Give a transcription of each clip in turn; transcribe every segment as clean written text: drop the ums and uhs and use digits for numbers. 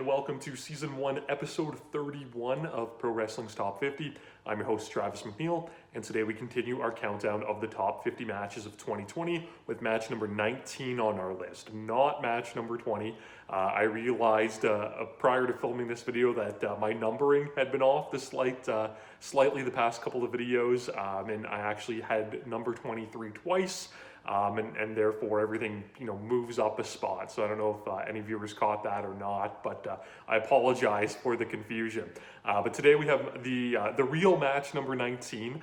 and welcome to Season 1, Episode 31 of Pro Wrestling's Top 50. I'm your host, Travis McNeil, and today we continue our countdown of the top 50 matches of 2020 with match number 19 on our list, not match number 20. I realized prior to filming this video that my numbering had been off slightly the past couple of videos, and I actually had number 23 twice. And therefore everything moves up a spot. So I don't know if any viewers caught that or not, but I apologize for the confusion. But today we have the real match number 19,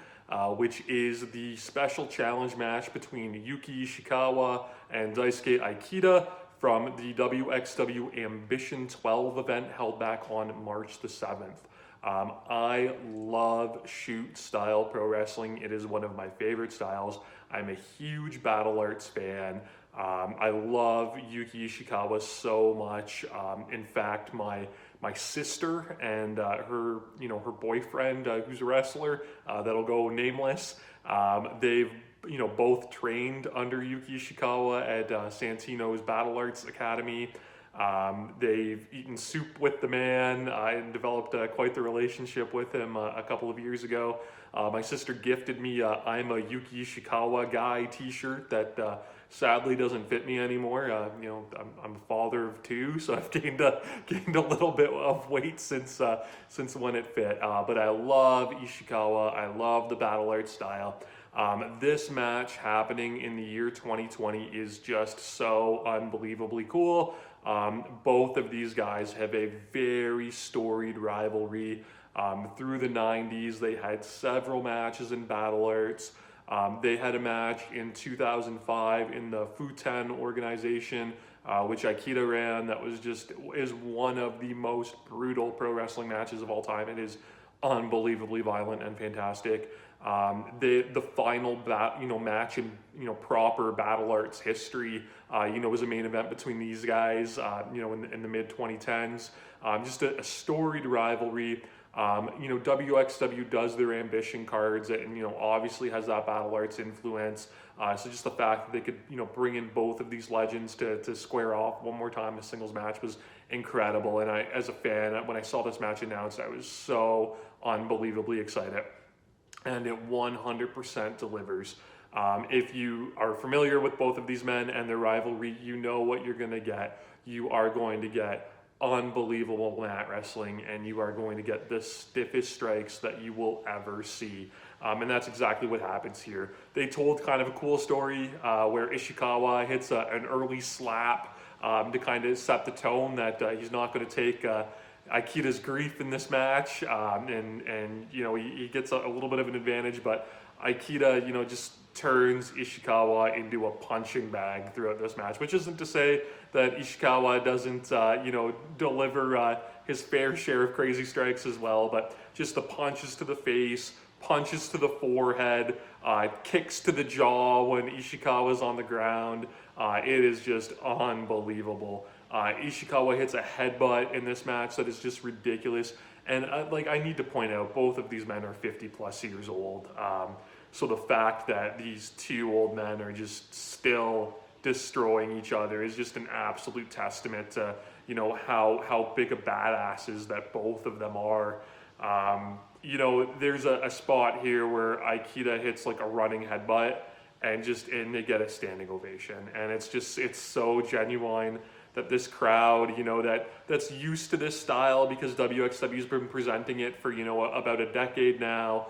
which is the special challenge match between Yuki Ishikawa and Daisuke Ikeda from the wXw Ambition 12 event held back on March the 7th. I love shoot style pro wrestling. It is one of my favorite styles. I'm a huge Battle Arts fan. I love Yuki Ishikawa so much. In fact, my sister and her boyfriend, who's a wrestler, that'll go nameless. They've both trained under Yuki Ishikawa at Santino's Battle Arts Academy. They've eaten soup with the man and developed quite the relationship with him a couple of years ago. My sister gifted me I'm a Yuki Ishikawa guy t-shirt that sadly doesn't fit me anymore. I'm a father of two, so I've gained a little bit of weight since when it fit. But I love Ishikawa. I love the Battle Arts style. This match happening in the year 2020 is just so unbelievably cool. Both of these guys have a very storied rivalry. Through the 90s, they had several matches in Battle Arts. They had a match in 2005 in the Futen organization, which Ikeda ran. That is one of the most brutal pro wrestling matches of all time. It is unbelievably violent and fantastic. The final match in proper Battle Arts history was a main event between these guys in the mid 2010s. Just a storied rivalry. wXw does their Ambition cards and obviously has that Battle Arts influence. So just the fact that they could bring in both of these legends to square off one more time in a singles match was incredible. And I, as a fan, when I saw this match announced, I was so unbelievably excited. And it 100% delivers. If you are familiar with both of these men and their rivalry, you know what you're going to get. You are going to get unbelievable mat wrestling, and you are going to get the stiffest strikes that you will ever see. And that's exactly what happens here. They told kind of a cool story where Ishikawa hits an early slap to kind of set the tone that he's not going to take Ikeda's grief in this match, and he gets a little bit of an advantage, but Ikeda just turns Ishikawa into a punching bag throughout this match, which isn't to say that Ishikawa doesn't deliver his fair share of crazy strikes as well, but just the punches to the face, punches to the forehead, kicks to the jaw when Ishikawa's on the ground. It is just unbelievable. Ishikawa hits a headbutt in this match that is just ridiculous. And I need to point out, both of these men are 50 plus years old. So the fact that these two old men are just still destroying each other is just an absolute testament to, how big of badasses that both of them are. There's a spot here where Ikeda hits like a running headbutt and they get a standing ovation. And it's so genuine that this crowd, that's used to this style because wXw's been presenting it for, about a decade now.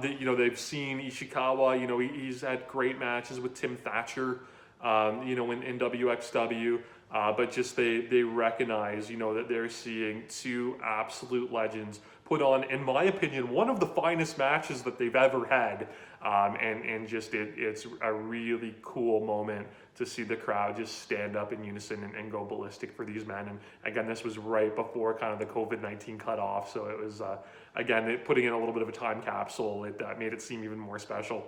They've seen Ishikawa, he's had great matches with Tim Thatcher, in wXw, but just they recognize, that they're seeing two absolute legends put on, in my opinion, one of the finest matches that they've ever had. It's a really cool moment to see the crowd just stand up in unison and go ballistic for these men. And again, this was right before kind of the COVID-19 cutoff. So it was, putting in a little bit of a time capsule, it made it seem even more special.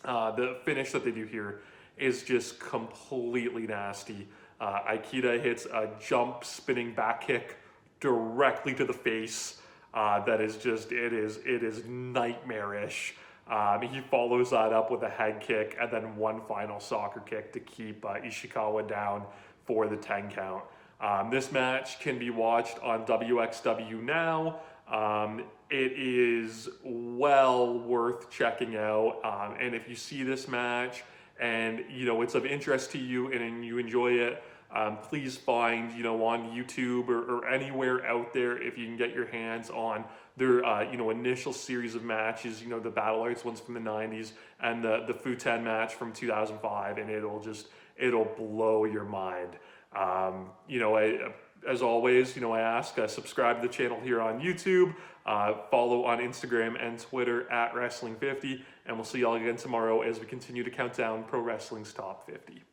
The finish that they do here is just completely nasty. Ikeda hits a jump spinning back kick directly to the face. That is just, it is nightmarish. He follows that up with a head kick and then one final soccer kick to keep Ishikawa down for the 10 count. This match can be watched on wXw now. It is well worth checking out. And if you see this match and it's of interest to you and you enjoy it, please find on YouTube or anywhere out there if you can get your hands on their initial series of matches, the Battle Arts ones from the 90s and the Futen match from 2005, and it'll blow your mind. As always, I ask, subscribe to the channel here on YouTube, follow on Instagram and Twitter at Wrestling50, and we'll see y'all again tomorrow as we continue to count down Pro Wrestling's Top 50.